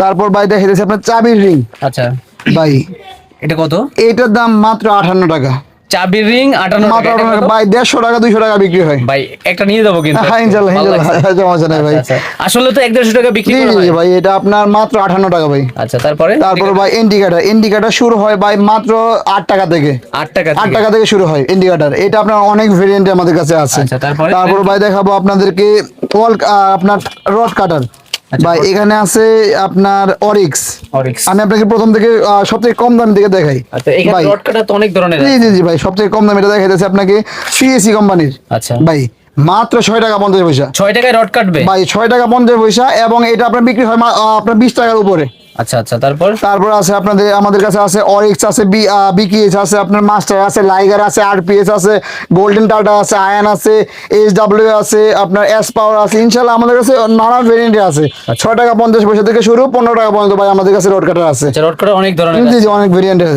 তারপর ভাই দেখা যাচ্ছে আপনার চাবির রিং। আচ্ছা ভাই এটা কত? এটার দাম মাত্র 58 টাকা। চাবির রিং 58 মাত্র টাকা। 58 টাকা ভাই, 150 টাকা 200 টাকা বিক্রি হয় ভাই একটা নিয়ে যাবো কিন্তু। হ্যাঁ ইনশাআল্লাহ ভালো ইনশাআল্লাহ, লাগছে। সমস্যা নাই ভাই। আচ্ছা, আসলে তো 150 টাকা বিক্রি জি করা জি হয়। ভাই, এটা আপনার মাত্র 58 টাকা ভাই। আচ্ছা তারপরে ভাই ইন্ডিকেটার শুরু হয় ভাই মাত্র 8 টাকা থেকে। 8 টাকা 8 থেকে। টাকা থেকে শুরু হয় ইন্ডিকেটার, এটা আপনার অনেক ভেরিয়েন্ট আমাদের কাছে আছে। আচ্ছা তারপর ভাই দেখাবো আপনাদেরকে আপনার রড কাটার। ভাই এখানে আছে আপনার অরিক্স। আমি আপনাকে প্রথম থেকে সবথেকে কম দাম থেকে দেখাই। আচ্ছা এখানে ভাই রড কাটা তো অনেক ধরনের জি আছে। জি জি ভাই, সবথেকে কম দাম এটা দেখাইতেছে আপনাকে সিএসি কোম্পানির। আচ্ছা ভাই মাত্র 6 টাকা 50 পয়সা। 6 টাকায় রড কাটবে ভাই 6 টাকা 50 পয়সা, এবং এটা আপনার বিক্রি হয় আপনার 20 টাকার উপরে। আচ্ছা আচ্ছা তারপর আছে আমাদের কাছে আছে অরিক্স আছে, বিকিএস আছে, আপনার মাস্টার আছে, লাইগার আছে, আরপিএস আছে, গোল্ডেন টাটা আছে, আয়ান আছে, এইচডব্লিউ আছে, আপনার এস পাওয়ার আছে। ইনশাআল্লাহ আমাদের কাছে নানা ভেরিয়েন্ট আছে। 6 টাকা 50 পয়সা থেকে শুরু 15 টাকা পর্যন্ত ভাই আমাদের কাছে রড কাটার আছে। আচ্ছা রড কাটা অনেক ধরনের জি আছে। জি অনেক ভেরিয়েন্ট আছে।